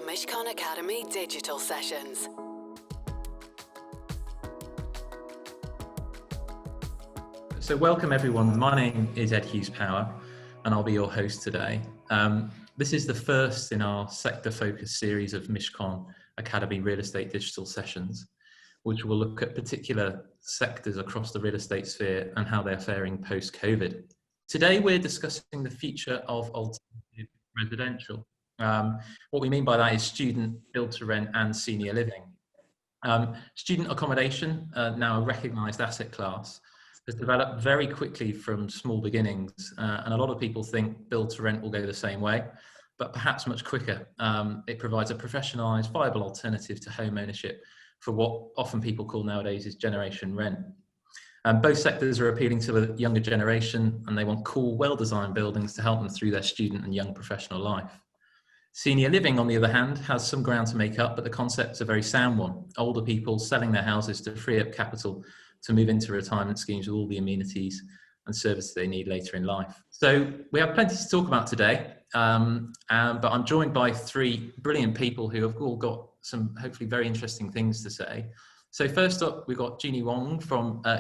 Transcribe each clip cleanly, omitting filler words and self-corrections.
Mishcon Academy digital sessions. So welcome everyone, my name is Ed Hughes-Power and I'll be your host today. This is the first in our sector-focused series of Mishcon Academy real estate digital sessions, which will look at particular sectors across the real estate sphere and how they're faring post-COVID. Today we're discussing the future of alternative residential. What we mean by that is student, build-to-rent and senior living. Student accommodation, now a recognised asset class, has developed very quickly from small beginnings, and a lot of people think build-to-rent will go the same way, but perhaps much quicker. It provides a professionalised, viable alternative to home ownership for what often people call nowadays is generation rent. Both sectors are appealing to the younger generation, and they want cool, well-designed buildings to help them through their student and young professional life. Senior living, on the other hand, has some ground to make up, but the concept's a very sound one. Older people selling their houses to free up capital to move into retirement schemes with all the amenities and services they need later in life. So we have plenty to talk about today, but I'm joined by three brilliant people who have all got some hopefully very interesting things to say. So first up, we've got Jeannie Wong,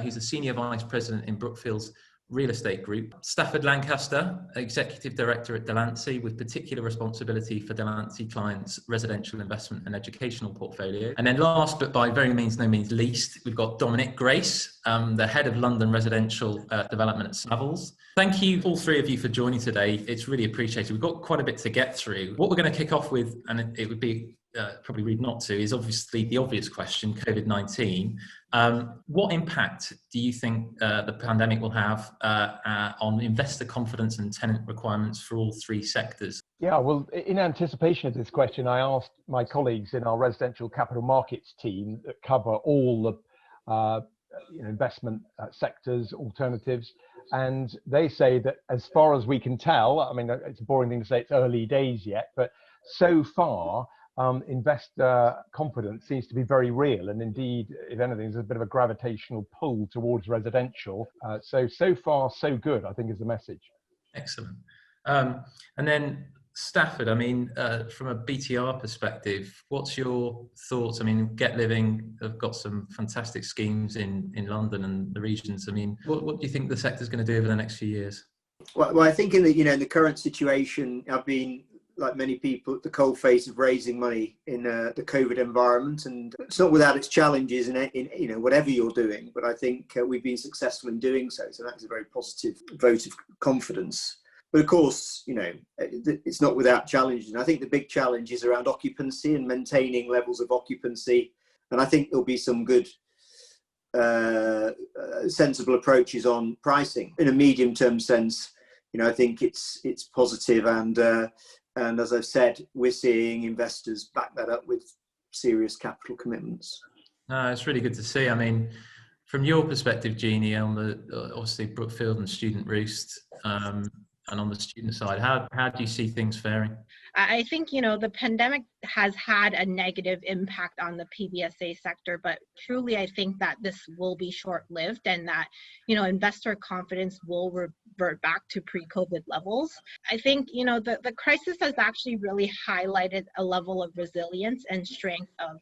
who's a Senior Vice President in Brookfield's Real Estate Group. Stafford, Lancaster, Executive Director at Delancey, with particular responsibility for Delancey clients' residential investment and educational portfolio. And then last, but by no means least, we've got Dominic, the Head of London Residential Development at Savills. Thank you, all three of you, for joining today. It's really appreciated. We've got quite a bit to get through. What we're going to kick off with, and it would be probably rude not to, is obviously the obvious question, COVID-19. What impact do you think the pandemic will have on investor confidence and tenant requirements for all three sectors? Yeah, well, in anticipation of this question, I asked my colleagues in our residential capital markets team that cover all the investment sectors, alternatives, and they say that as far as we can tell, I mean, it's a boring thing to say it's early days yet, but so far, investor confidence seems to be very real, and indeed, if anything, there's a bit of a gravitational pull towards residential. So far, so good, I think, is the message. Excellent. And then Stafford, I mean, from a BTR perspective, what's your thoughts? I mean, Get Living have got some fantastic schemes in London and the regions. I mean, what do you think the sector's going to do over the next few years? Well, I think in the current situation, I've been, like many people, at the coalface of raising money in the COVID environment, and it's not without its challenges in whatever you're doing. But I think we've been successful in doing so. So that's a very positive vote of confidence. But of course, it's not without challenges. And I think the big challenge is around occupancy and maintaining levels of occupancy. And I think there'll be some good, sensible approaches on pricing in a medium-term sense. I think it's positive, and as I've said, we're seeing investors back that up with serious capital commitments. It's really good to see. I mean, from your perspective, Jeannie, on the obviously Brookfield and Student Roost, and on the student side, how do you see things faring? I think, the pandemic has had a negative impact on the PBSA sector, but truly I think that this will be short-lived, and that, investor confidence will revert back to pre-COVID levels. I think, the crisis has actually really highlighted a level of resilience and strength of,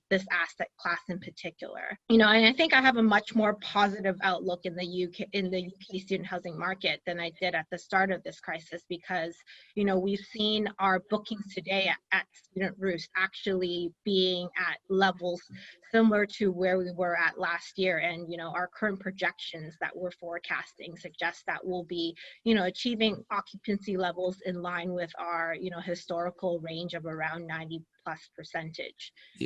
this asset class in particular. And I think I have a much more positive outlook in the UK student housing market than I did at the start of this crisis, because, we've seen our bookings today at Student Roost actually being at levels similar to where we were at last year. And, our current projections that we're forecasting suggest that we'll be, achieving occupancy levels in line with our, historical range of around 90+%.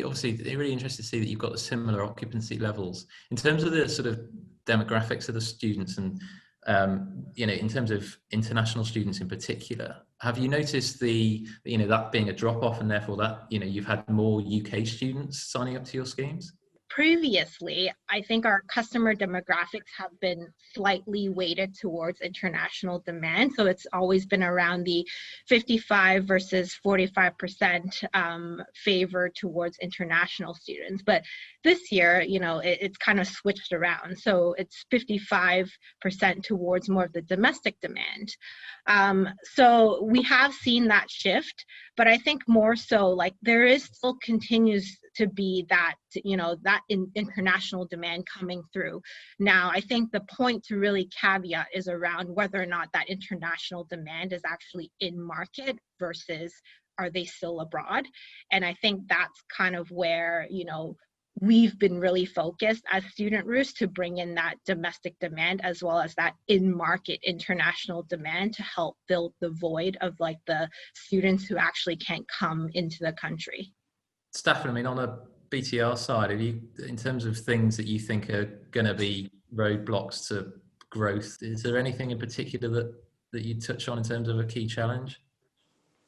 Obviously, it's really interesting to see that you've got similar occupancy levels. In terms of the sort of demographics of the students and, in terms of international students in particular, have you noticed that being a drop off, and therefore that, you've had more UK students signing up to your schemes? previously, I think our customer demographics have been slightly weighted towards international demand. So it's always been around the 55 versus 45% favor towards international students. But this year, it's kind of switched around. So it's 55% towards more of the domestic demand. So we have seen that shift, but I think more so like there is still continues to be that, that international demand coming through. Now, I think the point to really caveat is around whether or not that international demand is actually in market versus are they still abroad? And I think that's kind of where, we've been really focused as Student Roost to bring in that domestic demand as well as that in-market international demand to help fill the void of like the students who actually can't come into the country. Stafford, I mean, on a BTR side, in terms of things that you think are going to be roadblocks to growth, is there anything in particular that you touch on in terms of a key challenge?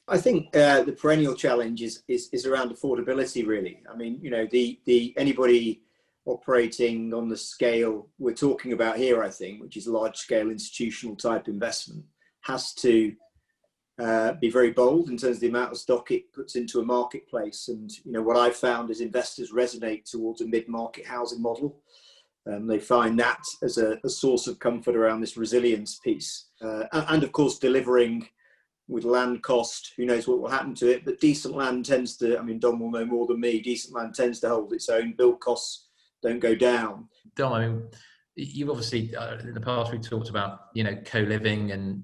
I think the perennial challenge is around affordability, really. I mean, the anybody operating on the scale we're talking about here, I think, which is large scale institutional type investment, has to be very bold in terms of the amount of stock it puts into a marketplace. And, what I've found is investors resonate towards a mid-market housing model. They find that as a source of comfort around this resilience piece. And of course, delivering with land cost, who knows what will happen to it, but decent land tends to, Dom will know more than me, decent land tends to hold its own, build costs don't go down. Dom, you've obviously, in the past we've talked about, co-living and,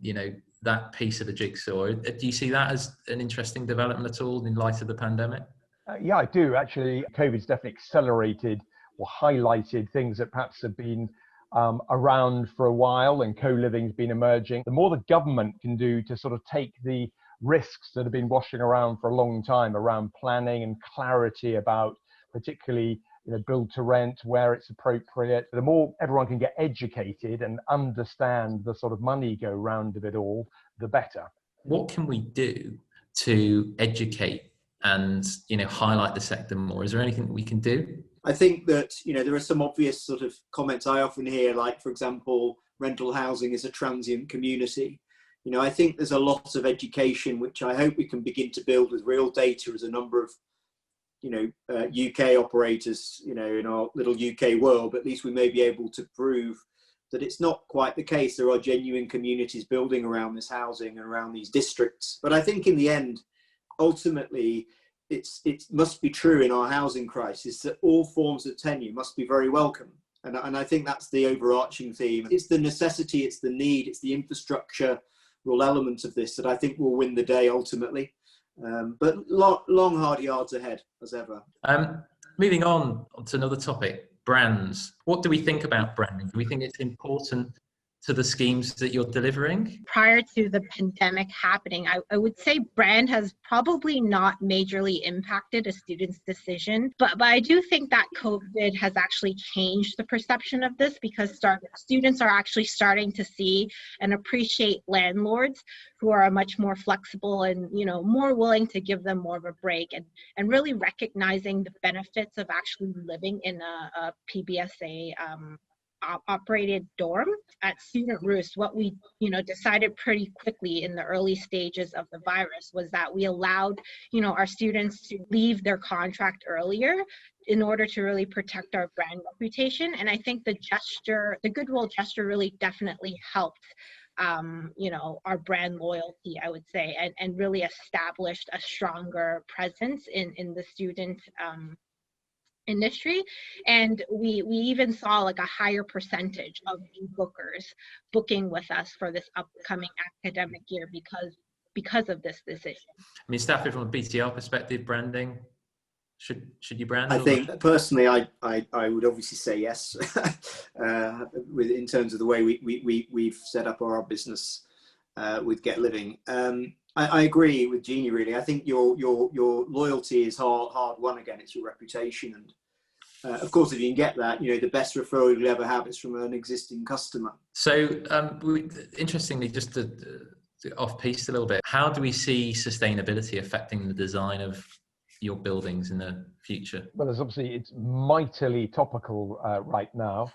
that piece of the jigsaw. Do you see that as an interesting development at all in light of the pandemic? Yeah, I do. Actually, COVID's definitely accelerated or highlighted things that perhaps have been around for a while, and co-living's been emerging. The more the government can do to sort of take the risks that have been washing around for a long time around planning and clarity about particularly build to rent where it's appropriate, the more everyone can get educated and understand the sort of money go round of it all, the better. What can we do to educate and highlight the sector more? Is there anything that we can do? I think that, there are some obvious sort of comments I often hear, like, for example, rental housing is a transient community. I think there's a lot of education, which I hope we can begin to build with real data as a number of, UK operators, in our little UK world. But at least we may be able to prove that it's not quite the case. There are genuine communities building around this housing and around these districts. But I think in the end, ultimately, it must be true in our housing crisis that all forms of tenure must be very welcome. And I think that's the overarching theme. It's the necessity, it's the need, it's the infrastructural element of this that I think will win the day ultimately. But long, hard yards ahead, as ever. Moving on to another topic, brands. What do we think about branding? Do we think it's important to the schemes that you're delivering? Prior to the pandemic happening, I would say brand has probably not majorly impacted a student's decision, but I do think that COVID has actually changed the perception of this, because students are actually starting to see and appreciate landlords who are much more flexible and more willing to give them more of a break, and really recognizing the benefits of actually living in a PBSA operated dorm. At Student Roost, what we decided pretty quickly in the early stages of the virus was that we allowed our students to leave their contract earlier in order to really protect our brand reputation. And I think the goodwill gesture really definitely helped our brand loyalty, I would say, and really established a stronger presence in the student industry. And we even saw like a higher percentage of new bookers booking with us for this upcoming academic year because of this decision. I mean, Stafford, from a BTR perspective, branding, should you brand? I think personally, I would obviously say yes. In terms of the way we've set up our business with Get Living. I agree with Jeannie, really. I think your loyalty is hard won again. It's your reputation. And of course, if you can get that, the best referral you'll ever have is from an existing customer. So interestingly, just to off-piste a little bit, how do we see sustainability affecting the design of your buildings in the future? Well, there's obviously, it's mightily topical right now.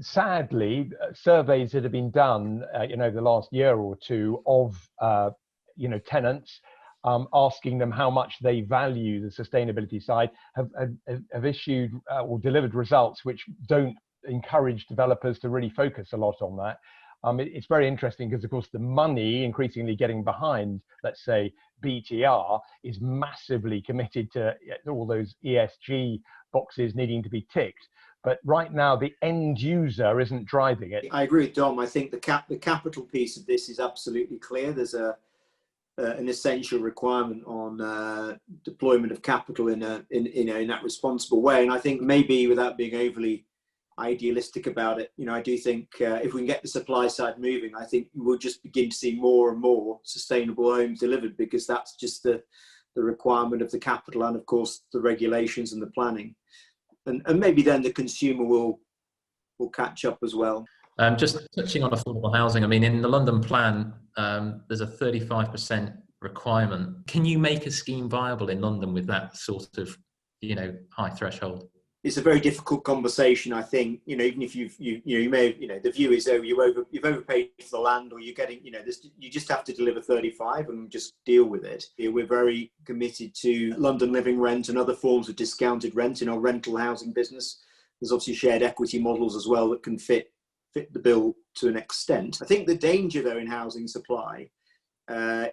Sadly, surveys that have been done, the last year or two of, tenants, asking them how much they value the sustainability side, have issued or delivered results which don't encourage developers to really focus a lot on that. It's very interesting because, of course, the money increasingly getting behind, let's say, BTR is massively committed to all those ESG boxes needing to be ticked. But right now, the end user isn't driving it. I agree with Dom. I think the capital piece of this is absolutely clear. There's an essential requirement on deployment of capital in that responsible way. And I think maybe without being overly idealistic about it, I do think if we can get the supply side moving, I think we'll just begin to see more and more sustainable homes delivered, because that's just the requirement of the capital and, of course, the regulations and the planning. And maybe then the consumer will catch up as well. Just touching on affordable housing, I mean, in the London plan, there's a 35% requirement. Can you make a scheme viable in London with that sort of, high threshold? It's a very difficult conversation, I think. Even if you may have, the view is, you've overpaid for the land, or you're getting, you just have to deliver 35 and just deal with it. We're very committed to London living rent and other forms of discounted rent in our rental housing business. There's obviously shared equity models as well that can fit the bill to an extent. I think the danger, though, in housing supply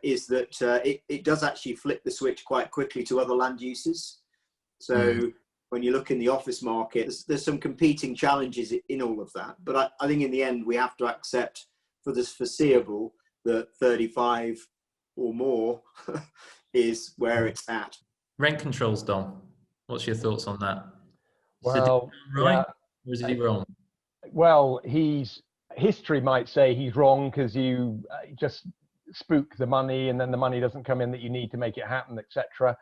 is that it does actually flip the switch quite quickly to other land uses. So when you look in the office market, there's some competing challenges in all of that. But I think in the end, we have to accept for this foreseeable that 35 or more is where it's at. Rent controls, Dom. What's your thoughts on that? Well, right, or is he wrong? Well, history might say he's wrong because you just spook the money, and then the money doesn't come in that you need to make it happen, etc.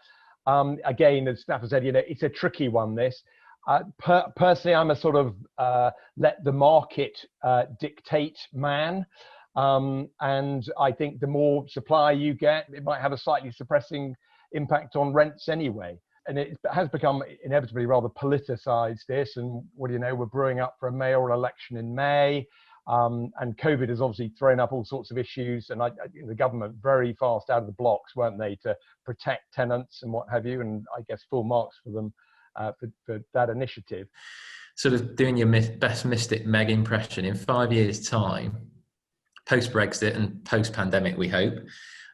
Again, as Stafford said, it's a tricky one, this. Personally, I'm a sort of let the market dictate man. And I think the more supply you get, it might have a slightly suppressing impact on rents anyway. And it has become inevitably rather politicized, this. And what do you know, we're brewing up for a mayoral election in May. And COVID has obviously thrown up all sorts of issues, and the government very fast out of the blocks, weren't they, to protect tenants and what have you, and I guess full marks for them for that initiative. Sort of doing your best Mystic Meg impression, in 5 years' time, post-Brexit and post-pandemic, we hope,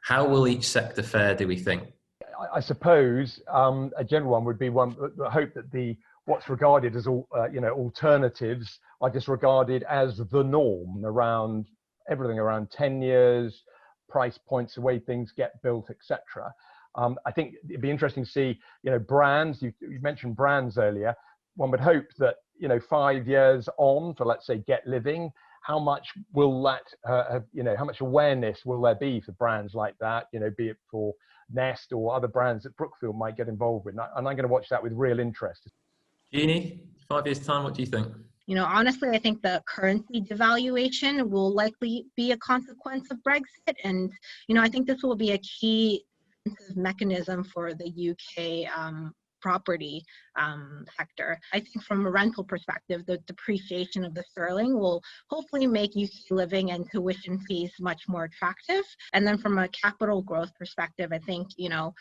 how will each sector fare, do we think? I suppose a general one would be one that hope that what's regarded as alternatives are just regarded as the norm around everything around 10 years, price points, the way things get built, etc. I think it'd be interesting to see, brands. You mentioned brands earlier. One would hope that 5 years on for, let's say, Get Living, how much will that how much awareness will there be for brands like that? Be it for Nest or other brands that Brookfield might get involved with. And I'm going to watch that with real interest. Jeannie, 5 years' time, what do you think? Honestly, I think the currency devaluation will likely be a consequence of Brexit. And, I think this will be a key mechanism for the UK property sector. I think from a rental perspective, the depreciation of the sterling will hopefully make UK living and tuition fees much more attractive. And then from a capital growth perspective, I think, in a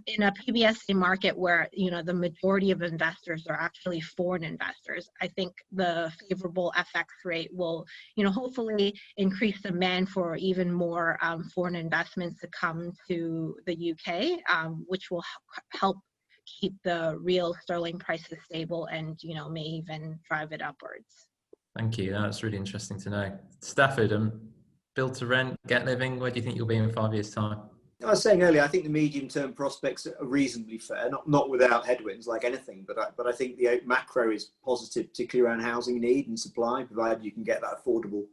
PBSA market where, the majority of investors are actually foreign investors, I think the favorable FX rate will, hopefully increase demand for even more foreign investments to come to the UK, which will help keep the real sterling prices stable and, may even drive it upwards. Thank you. That's really interesting to know. Stafford, build to rent, Get Living, where do you think you'll be in 5 years' time? I was saying earlier, I think the medium-term prospects are reasonably fair, not without headwinds like anything, but I think the macro is positive, particularly around housing need and supply, provided you can get that affordable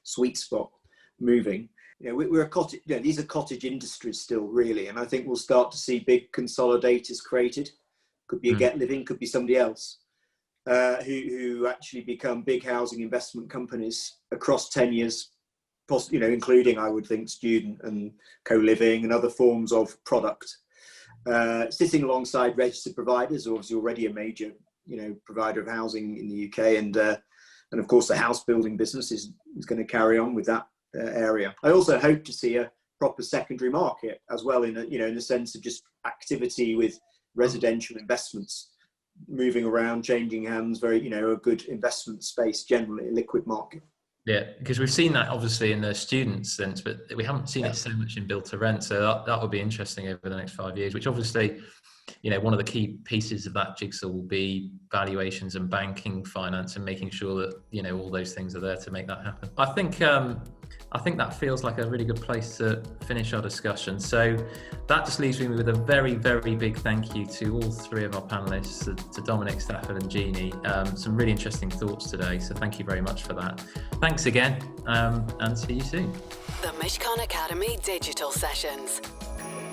sweet spot moving. We're a cottage. These are cottage industries still, really, and I think we'll start to see big consolidators created. Could be a Get Living, could be somebody else who actually become big housing investment companies across 10 years. Including, I would think, student and co-living and other forms of product. sitting alongside registered providers, obviously already a major, provider of housing in the UK, and of course the house building business is going to carry on with that area. I also hope to see a proper secondary market as well, in the sense of just activity with residential investments moving around, changing hands, very, a good investment space, generally a liquid market. Yeah, because we've seen that obviously in the student sense, but we haven't seen it so much in build to rent. So that will be interesting over the next 5 years, which obviously, one of the key pieces of that jigsaw will be valuations and banking finance and making sure that, all those things are there to make that happen. I think that feels like a really good place to finish our discussion. So that just leaves me with a very, very big thank you to all three of our panelists, to Dominic, Stafford and Jeannie. Some really interesting thoughts today. So thank you very much for that. Thanks again, and see you soon. The Mishcon Academy Digital Sessions.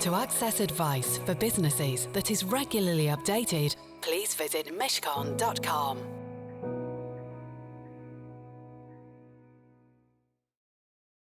To access advice for businesses that is regularly updated, please visit mishcon.com.